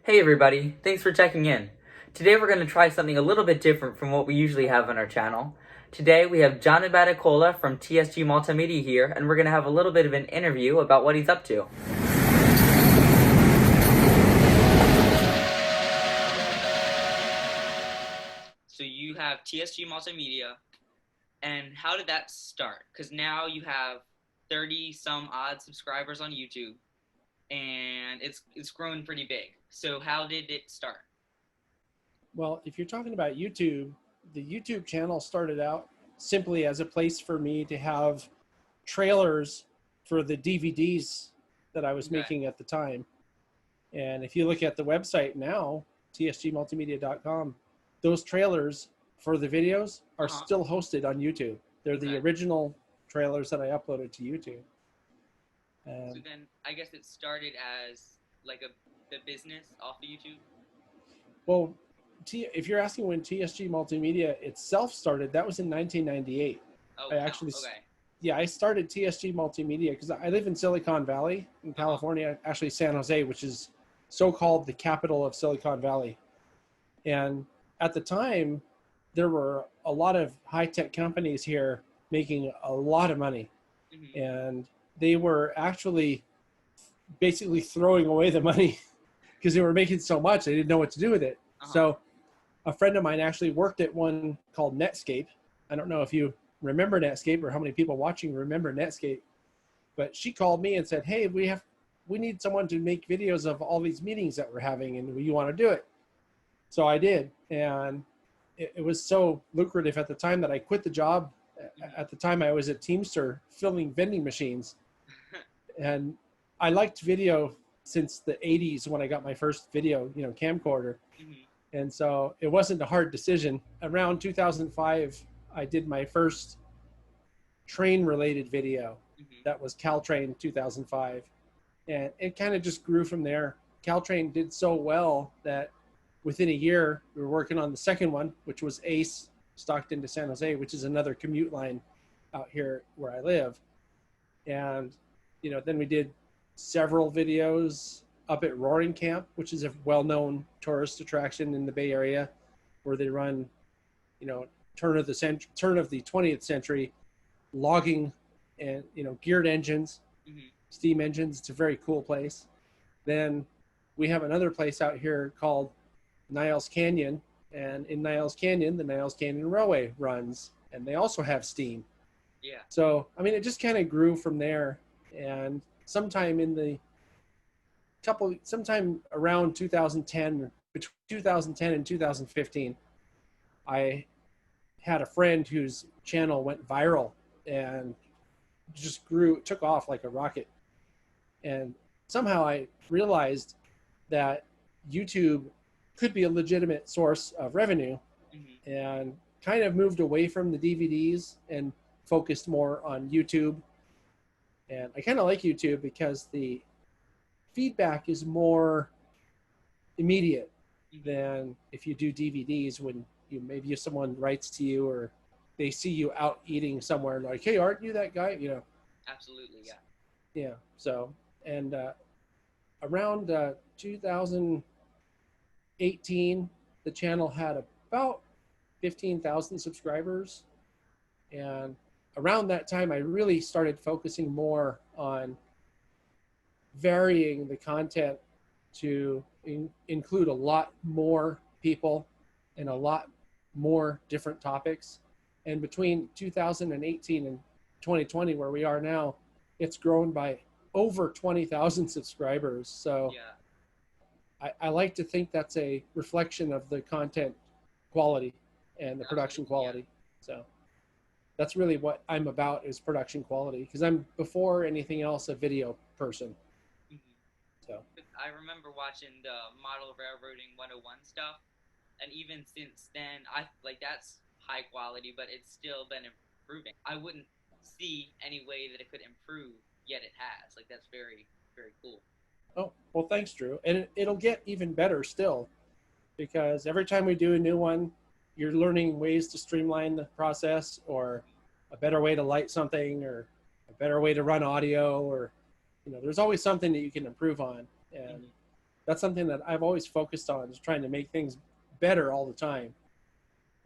Hey everybody, thanks for checking in. Today we're going to try something a little bit different from what we usually have on our channel. Today we have John Abatecola from TSG Multimedia here, and we're going to have a little bit of an interview about what he's up to. So you have TSG Multimedia, and how did that start? Because now you have 30 some odd subscribers on YouTube, and it's grown pretty big. So how did it start? Well, if you're talking about YouTube, the YouTube channel started out simply as a place for me to have trailers for the DVDs that I was Okay. making at the time. And if you look at the website now, tsgmultimedia.com, those trailers for the videos are Uh-huh. still hosted on YouTube. They're the Okay. original trailers that I uploaded to YouTube. So then I guess it started as like the business off of YouTube. Well, if you're asking when TSG Multimedia itself started, that was in 1998. Oh I wow. actually, Okay. yeah, I started TSG Multimedia because I live in Silicon Valley in Uh-huh. California, actually San Jose, which is so-called the capital of Silicon Valley. And at the time, there were a lot of high-tech companies here making a lot of money. Mhm. And they were actually basically throwing away the money because they were making so much, they didn't know what to do with it. Uh-huh. So a friend of mine actually worked at one called Netscape. I don't know if you remember Netscape or how many people watching remember Netscape, but she called me and said, "Hey, we need someone to make videos of all these meetings that we're having, and you want to do it?" So I did, and it was so lucrative at the time that I quit the job. Mhm. At the time, I was a Teamster filling vending machines, and I liked video since the 80s when I got my first video, camcorder. Mhm. And so it wasn't a hard decision. Around 2005, I did my first train related video. Mhm. That was Caltrain 2005. And it kind of just grew from there. Caltrain did so well that within a year, we were working on the second one, which was ACE, Stockton to San Jose, which is another commute line out here where I live. And, then we did several videos up at Roaring Camp, which is a well-known tourist attraction in the Bay Area, where they run, you know, turn of the 20th century logging and geared engines, Mhm. steam engines. It's a very cool place. Then we have another place out here called Niles Canyon, and in Niles Canyon, the Niles Canyon Railway runs, and they also have steam. Yeah. So I mean, it just kind of grew from there. And sometime around 2010, between 2010 and 2015, I had a friend whose channel went viral and just took off like a rocket. And somehow I realized that YouTube could be a legitimate source of revenue, Mhm. and kind of moved away from the DVDs and focused more on YouTube. And I kind of like YouTube because the feedback is more immediate Mhm. than if you do DVDs, when maybe if someone writes to you or they see you out eating somewhere, like, "Hey, aren't you that guy?" Absolutely. Yeah. Yeah. So, and around 2018, the channel had about 15,000 subscribers, and around that time, I really started focusing more on varying the content to include a lot more people and a Mhm. lot more different topics. And between 2018 and 2020, where we are now, it's grown by over 20,000 subscribers. So Yeah. I like to think that's a reflection of the content quality and the production Absolutely. Yeah. quality. So that's really what I'm about, is production quality, because I'm, before anything else, a video person. Mhm. So I remember watching the model railroading 101 stuff, and even since then, I like that's high quality, but it's still been improving. I wouldn't see any way that it could improve, yet it has. Like that's very, very cool. oh, well, thanks, Drew. And it'll get even better still, because every time we do a new one, you're learning ways to streamline the process, or a better way to light something, or a better way to run audio, or there's always something that you can improve on. And Mhm. that's something that I've always focused on, is trying to make things better all the time.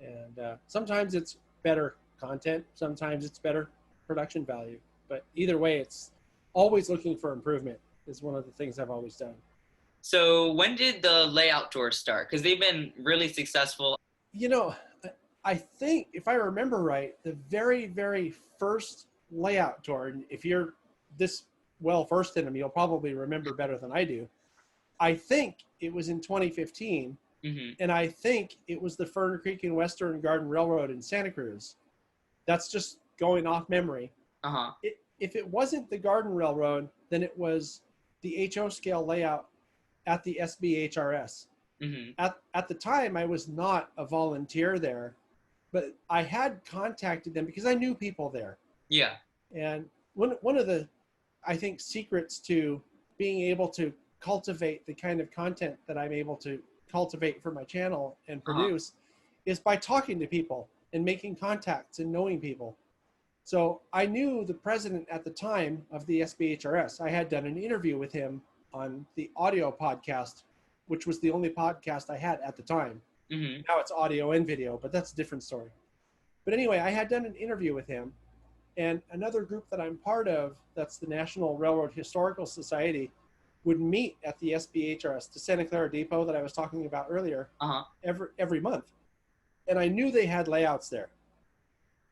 And sometimes it's better content, sometimes it's better production value. But either way, it's always looking for improvement is one of the things I've always done. So when did the layout tours start? Because they've been really successful. You know, I think if I remember right, the very, very first layout tour, and if you're this well versed in them, you'll probably remember better than I do. I think it was in 2015, Mm-hmm. and I think it was the Fern Creek and Western Garden Railroad in Santa Cruz. That's just going off memory. Uh-huh. If it wasn't the Garden Railroad, then it was the HO scale layout at the SBHRS. Mm-hmm. At the time, I was not a volunteer there, but I had contacted them because I knew people there. Yeah. And one of the, I think, secrets to being able to cultivate the kind of content that I'm able to cultivate for my channel and produce is by talking to people and making contacts and knowing people. So I knew the president at the time of the SBHRS. I had done an interview with him on the audio podcast, which was the only podcast I had at the time. Mm-hmm. Now it's audio and video, but that's a different story. But anyway, I had done an interview with him, and another group that I'm part of, that's the National Railroad Historical Society, would meet at the SBHRS, the Santa Clara Depot that I was talking about earlier, Uh-huh. every month. And I knew they had layouts there.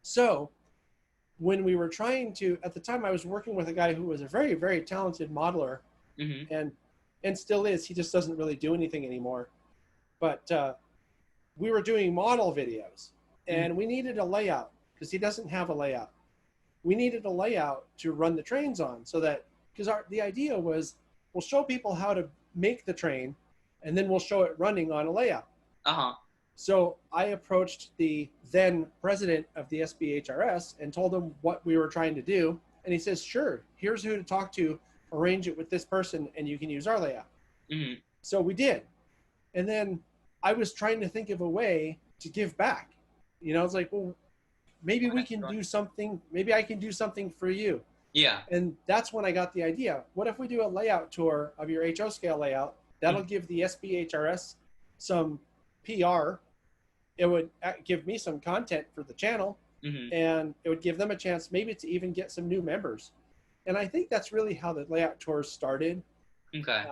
So when we were trying to, at the time I was working with a guy who was a very, very talented modeler, Mm-hmm. and still is. He just doesn't really do anything anymore. But we were doing model videos, and we needed a layout because he doesn't have a layout. We needed a layout to run the trains on, so that, because the idea was we'll show people how to make the train, and then we'll show it running on a layout. Uh-huh. So I approached the then president of the SBHRS and told him what we were trying to do. And he says, sure, here's who to talk to, arrange it with this person, and you can use our layout. Mm-hmm. So we did. And then I was trying to think of a way to give back. You know, it's like, well, maybe we can do something. Maybe I can do something for you. Yeah. And that's when I got the idea. What if we do a layout tour of your HO scale layout? That'll give the SBHRS some PR. It would give me some content for the channel, and it would give them a chance maybe to even get some new members. And I think that's really how the layout tours started. Okay.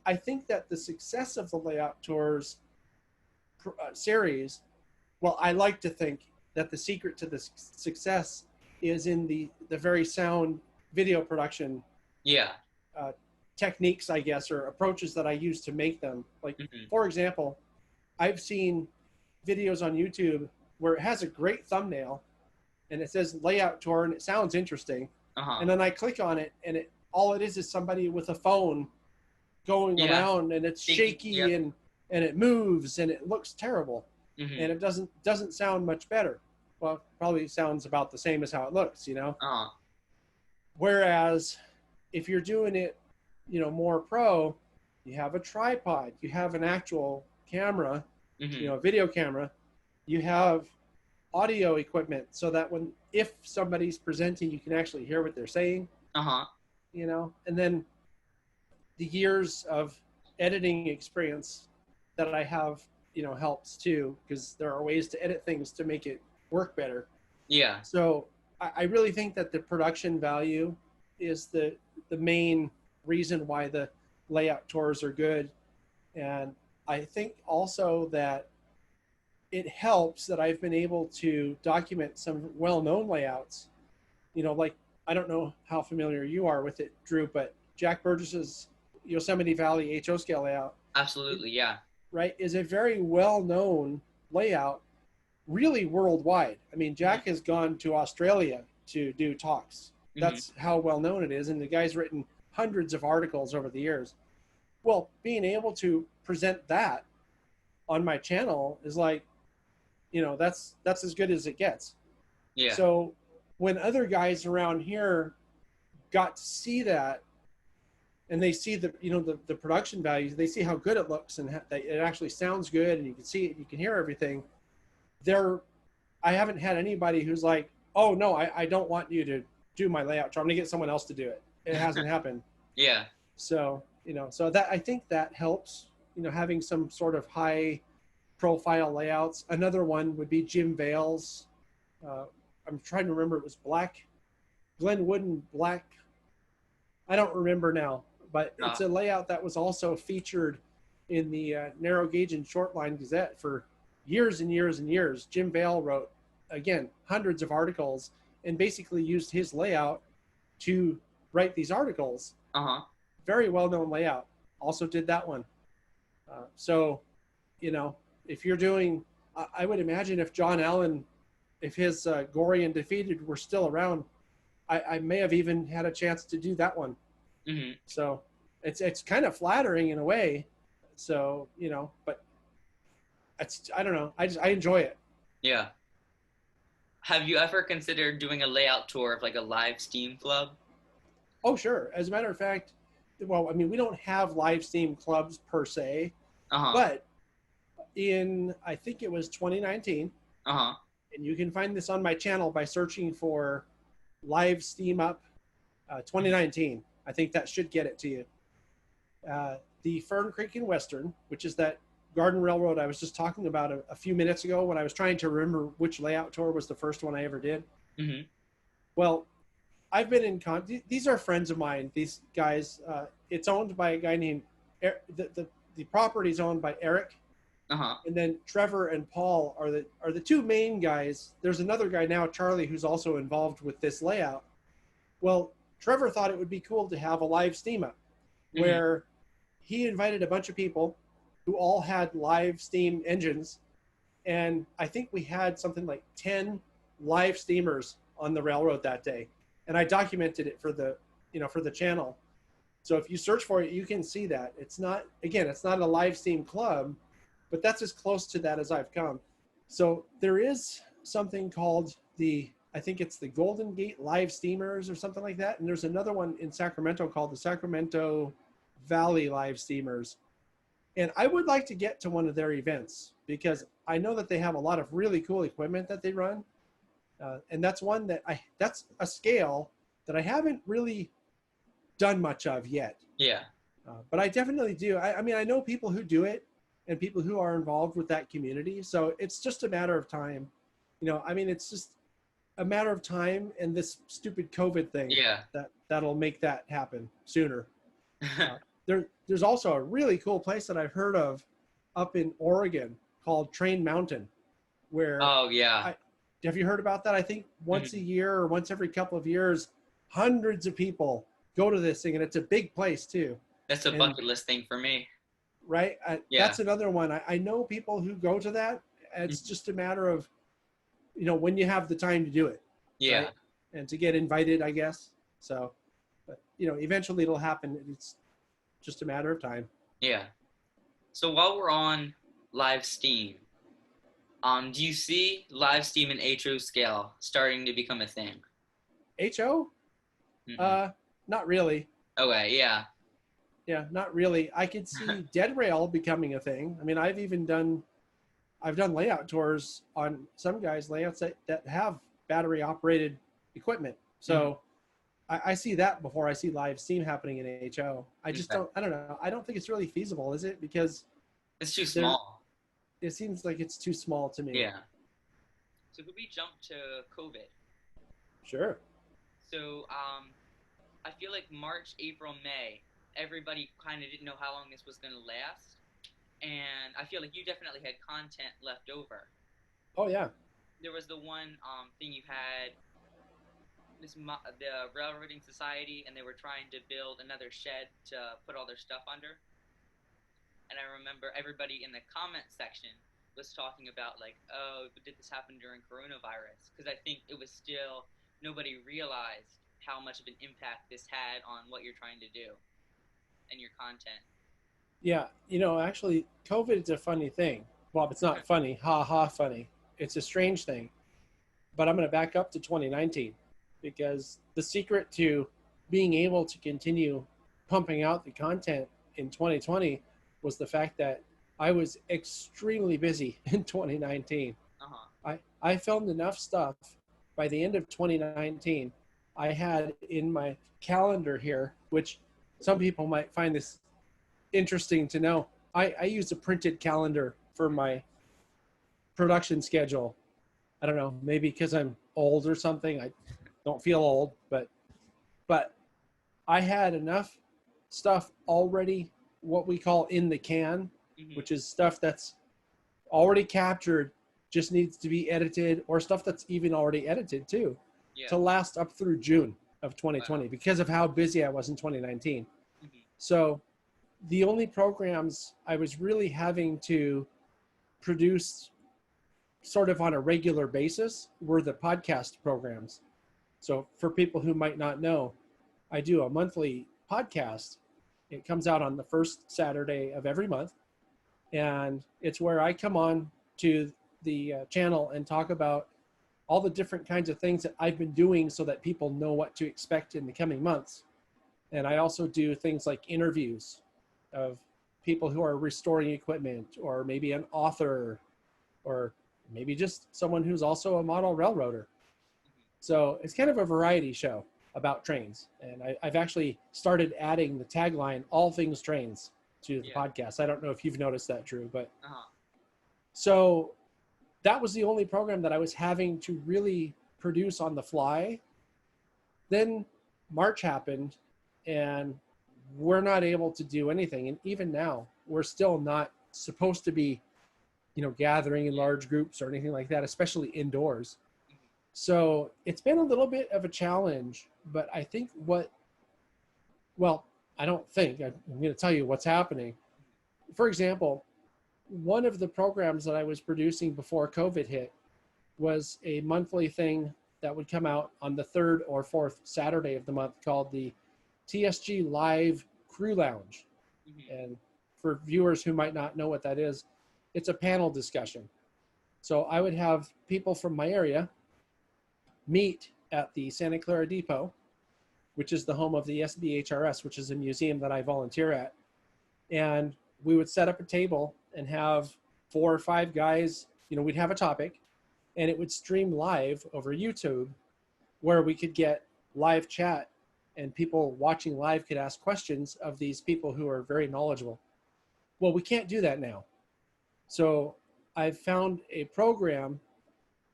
I think that the success of the layout tours series, well, I like to think that the secret to the success is in the very sound video production Yeah. techniques, I guess, or approaches that I use to make them. Like, for example, I've seen videos on YouTube where it has a great thumbnail and it says layout tour and it sounds interesting. And then I click on it and all it is somebody with a phone going around, and it's shaky and it moves and it looks terrible. And it doesn't sound much better. Well, probably sounds about the same as how it looks, you know? Whereas if you're doing it, you know, more pro, you have a tripod, you have an actual camera, you know, video camera, you have audio equipment so that if somebody's presenting, you can actually hear what they're saying, you know, and then the years of editing experience that I have, you know, helps too, because there are ways to edit things to make it work better. Yeah. So I really think that the production value is the main reason why the layout tours are good. And I think also that it helps that I've been able to document some well-known layouts. You know, like, I don't know how familiar you are with it, Drew, but Jack Burgess's Yosemite Valley HO scale layout. Absolutely, yeah. Right, is a very well-known layout, really worldwide. I mean, Jack has gone to Australia to do talks. That's how well-known it is, and the guy's written hundreds of articles over the years. Well, being able to present that on my channel is like, you know, that's as good as it gets. Yeah. So when other guys around here got to see that, and they see the, you know, the production values, they see how good it looks and that it actually sounds good, and you can see it, you can hear everything. I haven't had anybody who's like, oh no, I don't want you to do my layout, so I'm gonna get someone else to do it. It hasn't happened. Yeah. So So that I think that helps, having some sort of high profile layouts. Another one would be Jim Vale's. Uh, I'm trying to remember. It was black, Glenn Wooden black. I don't remember now, but it's a layout that was also featured in the Narrow Gauge and Short Line Gazette for years and years and years. Jim Vale wrote, again, hundreds of articles and basically used his layout to write these articles. Very well-known layout. Also did that one. So, if you're doing, I would imagine if John Allen, if his Gory and Defeated were still around, I may have even had a chance to do that one. Mm-hmm. So it's kind of flattering in a way. So, but I don't know. I enjoy it. Yeah. Have you ever considered doing a layout tour of like a live Steam club? Oh, sure. As a matter of fact, well, I mean, we don't have live Steam clubs per se, but in, I think it was 2019, and you can find this on my channel by searching for Live Steam Up 2019. I think that should get it to you. The Fern Creek and Western, which is that Garden Railroad I was just talking about a few minutes ago when I was trying to remember which layout tour was the first one I ever did. Mm-hmm. Well, I've been in these are friends of mine. These guys, it's owned by a guy named the property is owned by Eric, and then Trevor and Paul are the two main guys. There's another guy now, Charlie, who's also involved with this layout. Well, Trevor thought it would be cool to have a live Steam Up, where he invited a bunch of people who all had live Steam engines, and I think we had something like 10 live steamers on the railroad that day, and I documented it for the channel. So if you search for it, you can see that. It's not a live Steam club, but that's as close to that as I've come. So there is something called I think it's the Golden Gate Live Steamers or something like that. And there's another one in Sacramento called the Sacramento Valley Live Steamers. And I would like to get to one of their events because I know that they have a lot of really cool equipment that they run. And that's one that's a scale that I haven't really done much of yet. Yeah. But I definitely do. I mean, I know people who do it and people who are involved with that community. So it's just a matter of time. I mean, it's just a matter of time and this stupid COVID thing that'll make that happen sooner. There's also a really cool place that I've heard of up in Oregon called Train Mountain, where have you heard about that? I think once a year or once every couple of years, hundreds of people go to this thing, and it's a big place too. That's a bucket list thing for me. Right? That's another one. I know people who go to that. It's just a matter of, when you have the time to do it. Yeah. Right? And to get invited, I guess. So, but, eventually it'll happen. It's just a matter of time. Yeah. So while we're on live Steam, do you see live Steam and HO scale starting to become a thing? HO? Not really. Okay, yeah. Yeah, not really. I could see dead rail becoming a thing. I mean, I've done layout tours on some guys' layouts that have battery operated equipment. So I see that before I see live Steam happening in HO. I don't know. I don't think it's really feasible, is it? Because it's too small. It seems like it's too small to me. Yeah. So could we jump to COVID? Sure. So I feel like March, April, May, everybody kind of didn't know how long this was going to last. And I feel like you definitely had content left over. Oh, yeah. There was the one thing you had, the Railroading Society, and they were trying to build another shed to put all their stuff under. And I remember everybody in the comment section was talking about, like, oh, did this happen during coronavirus? Because I think it was still, nobody realized how much of an impact this had on what you're trying to do and your content. Yeah, actually, COVID is a funny thing. Well, it's not funny. Ha ha funny. It's a strange thing. But I'm going to back up to 2019 because the secret to being able to continue pumping out the content in 2020 was the fact that I was extremely busy in 2019. I filmed enough stuff by the end of 2019. I had in my calendar here, which some people might find this interesting to know. I use a printed calendar for my production schedule. I don't know, maybe because I'm old or something. I don't feel old, but I had enough stuff already, what we call in the can, Mm-hmm. which is stuff that's already captured, just needs to be edited, or stuff that's even already edited too, Yeah. to last up through June of Wow. 2020 because of how busy I was in 2019. Mm-hmm. So the only programs I was really having to produce sort of on a regular basis were the podcast programs. So for people who might not know, I do a monthly podcast. It comes out on the first Saturday of every month. And it's where I come on to the channel and talk about all the different kinds of things that I've been doing so that people know what to expect in the coming months. And I also do things like interviews of people who are restoring equipment, or maybe an author, or maybe just someone who's also a model railroader. So it's kind of a variety show about trains. And I've actually started adding the tagline, all things trains, to the podcast. I don't know if you've noticed that, Drew, but so that was the only program that I was having to really produce on the fly. Then March happened and we're not able to do anything. And even now, we're still not supposed to be, gathering in large groups or anything like that, especially indoors. So it's been a little bit of a challenge, but I think I don't think, I'm going to tell you what's happening. For example, one of the programs that I was producing before COVID hit was a monthly thing that would come out on the third or fourth Saturday of the month called the TSG Live Crew Lounge. Mm-hmm. And for viewers who might not know what that is, it's a panel discussion. So I would have people from my area meet at the Santa Clara Depot, which is the home of the SBHRS, which is a museum that I volunteer at. And we would set up a table and have 4 or 5 guys, we'd have a topic, and it would stream live over YouTube, where we could get live chat and people watching live could ask questions of these people who are very knowledgeable. Well, we can't do that now. So I've found a program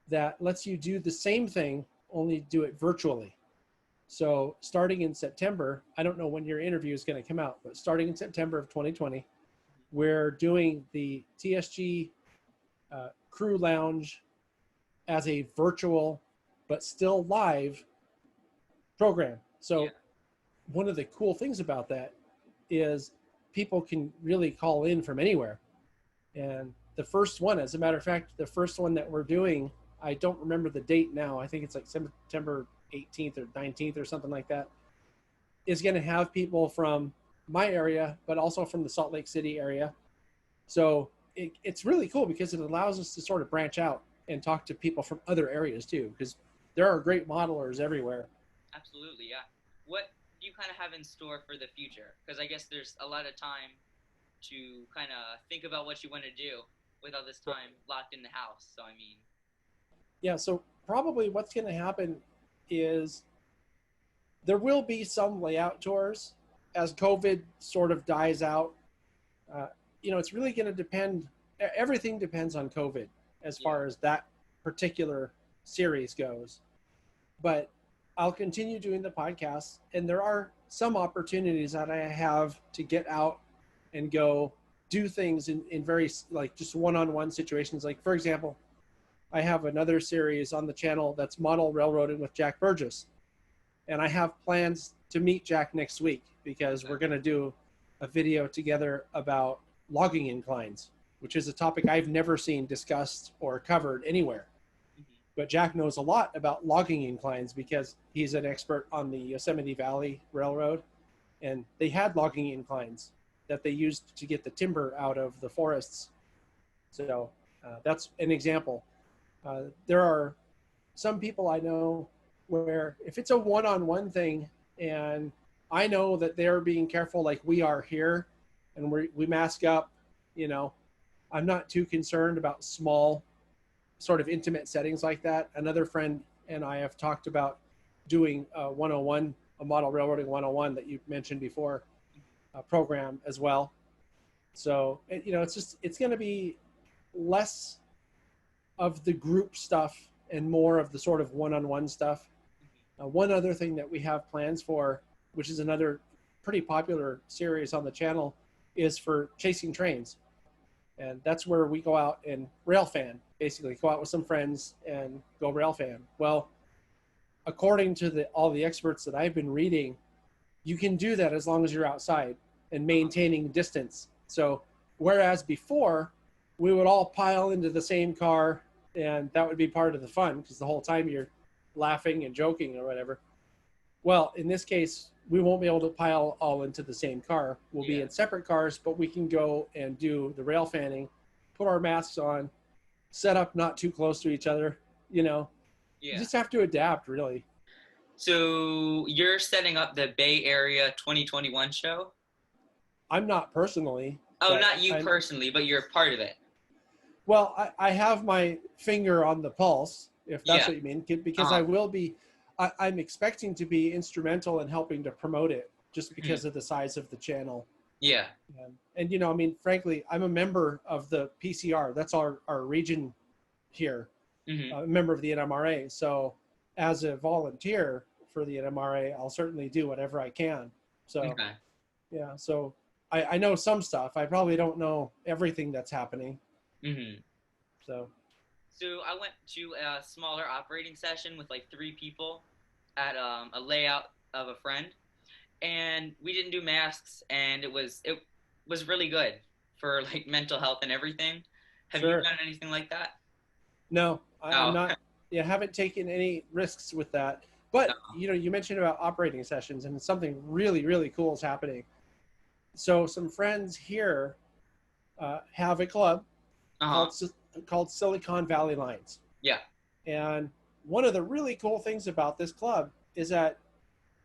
that lets you do the same thing, only do it virtually. So starting in September, I don't know when your interview is going to come out, but starting in September of 2020, we're doing the TSG Crew Lounge as a virtual, but still live program. So one of the cool things about that is people can really call in from anywhere. And the first one, as a matter of fact, the first one that we're doing, I don't remember the date now. I think it's like September 18th or 19th or something like that, is going to have people from my area, but also from the Salt Lake City area. So it's really cool because it allows us to sort of branch out and talk to people from other areas too, because there are great modelers everywhere. Absolutely, yeah. What do you kind of have in store for the future? Because I guess there's a lot of time to kind of think about what you want to do with all this time locked in the house. So, I mean. Yeah, so probably what's going to happen is there will be some layout tours as COVID sort of dies out. It's really going to depend. Everything depends on COVID as far as that particular series goes. But I'll continue doing the podcast, and there are some opportunities that I have to get out and go do things in very like just one-on-one situations. Like, for example, I have another series on the channel that's model railroading with Jack Burgess. And I have plans to meet Jack next week because we're going to do a video together about logging inclines, which is a topic I've never seen discussed or covered anywhere. Mm-hmm. But Jack knows a lot about logging inclines because he's an expert on the Yosemite Valley Railroad. And they had logging inclines that they used to get the timber out of the forests. So that's an example. There are some people I know where if it's a one-on-one thing and I know that they're being careful like we are here and we mask up, I'm not too concerned about small sort of intimate settings like that. Another friend and I have talked about doing a 101, a model railroading 101 that you mentioned before, program as well. So, it's going to be less of the group stuff and more of the sort of one-on-one stuff. One other thing that we have plans for, which is another pretty popular series on the channel, is for chasing trains. And that's where we go out and rail fan, basically go out with some friends and go rail fan. Well, according to all the experts that I've been reading, you can do that as long as you're outside and maintaining distance. So whereas before we would all pile into the same car and that would be part of the fun because the whole time you're laughing and joking or whatever. Well, in this case, we won't be able to pile all into the same car. We'll be in separate cars, but we can go and do the rail fanning, put our masks on, set up not too close to each other, You just have to adapt, really. So you're setting up the Bay Area 2021 show? I'm not personally. Oh, not you personally, but you're part of it. Well, I have my finger on the pulse, if that's what you mean, because I will be, I'm expecting to be instrumental in helping to promote it just because of the size of the channel. Yeah. And frankly, I'm a member of the PCR. That's our region here, a member of the NMRA. So as a volunteer for the NMRA, I'll certainly do whatever I can. So, yeah, so I know some stuff. I probably don't know everything that's happening. So I went to a smaller operating session with like 3 people at a layout of a friend, and we didn't do masks, and it was really good for like mental health and everything. Have you done anything like that? No, I'm not. Yeah, haven't taken any risks with that. But you mentioned about operating sessions, and something really, really cool is happening. So some friends here have a club called Silicon Valley Lines. Yeah. And one of the really cool things about this club is that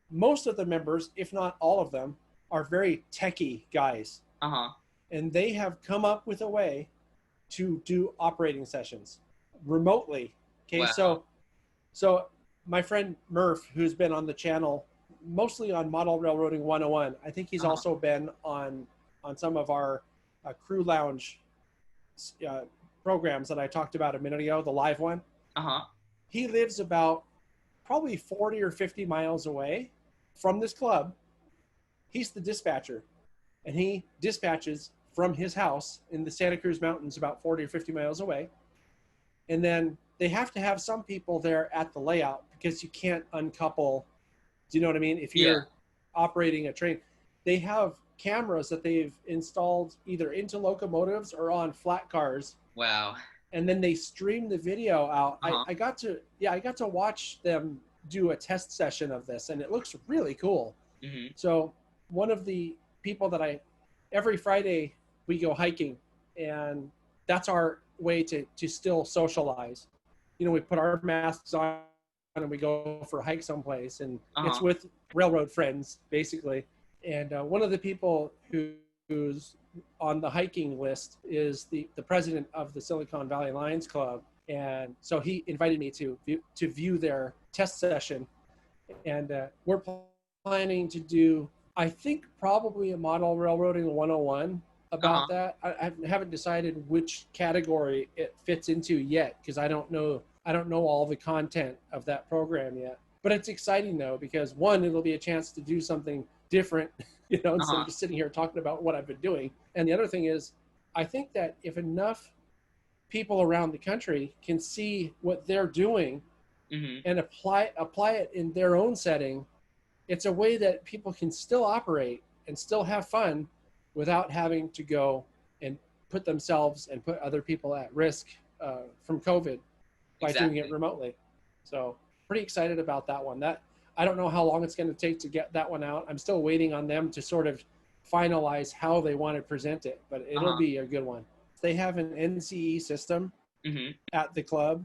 most of the members, if not all of them, are very techie guys. And they have come up with a way to do operating sessions remotely. Okay, wow. so my friend Murph, who's been on the channel mostly on Model Railroading 101, I think he's also been on some of our crew lounge programs that I talked about a minute ago, the live one. He lives about probably 40 or 50 miles away from this club. He's the dispatcher, and he dispatches from his house in the Santa Cruz Mountains about 40 or 50 miles away. And then they have to have some people there at the layout because you can't uncouple. Do you know what I mean? If you're operating a train, they have cameras that they've installed either into locomotives or on flat cars. Wow. And then they stream the video out. I got to watch them do a test session of this, and it looks really cool. So one of the people that every Friday we go hiking, and that's our way to still socialize. We put our masks on and we go for a hike someplace, and it's with railroad friends basically. And one of the people who's on the hiking list is the president of the Silicon Valley Lions Club. And so he invited me to view their test session. And we're planning to do, I think, probably a Model Railroading 101 about that. I haven't decided which category it fits into yet because I don't know all the content of that program yet. But it's exciting though, because one, it'll be a chance to do something different, instead of just sitting here talking about what I've been doing. And the other thing is, I think that if enough people around the country can see what they're doing and apply it in their own setting, it's a way that people can still operate and still have fun without having to go and put themselves and put other people at risk from COVID by doing it remotely. So pretty excited about that one. I don't know how long it's going to take to get that one out. I'm still waiting on them to sort of finalize how they want to present it, but it'll be a good one. They have an NCE system at the club.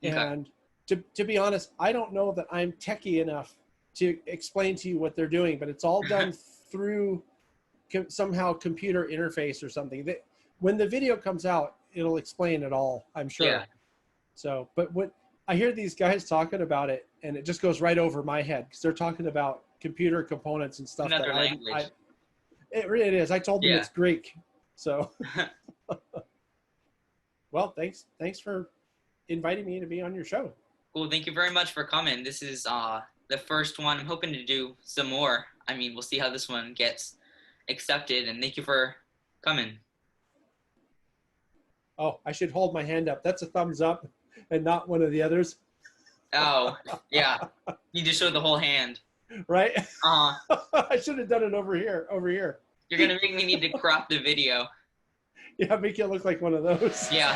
And to be honest, I don't know that I'm techie enough to explain to you what they're doing, but it's all done through somehow computer interface or something. When the video comes out, it'll explain it all, I'm sure. Yeah. So, but what I hear these guys talking about it, and it just goes right over my head because they're talking about computer components and stuff. Another language. It is. I told them it's Greek. So, well, thanks for inviting me to be on your show. Cool. Thank you very much for coming. This is the first one. I'm hoping to do some more. I mean, we'll see how this one gets accepted. And thank you for coming. Oh, I should hold my hand up. That's a thumbs up and not one of the others. Oh, yeah. You just showed the whole hand. Right? Uh-huh. I should have done it over here. You're going to make me need to crop the video. Yeah, make it look like one of those. Yeah.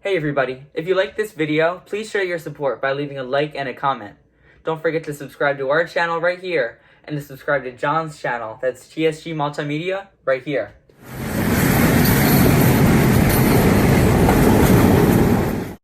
Hey everybody, if you liked this video, please show your support by leaving a like and a comment. Don't forget to subscribe to our channel right here, and to subscribe to John's channel, that's TSG Multimedia, right here.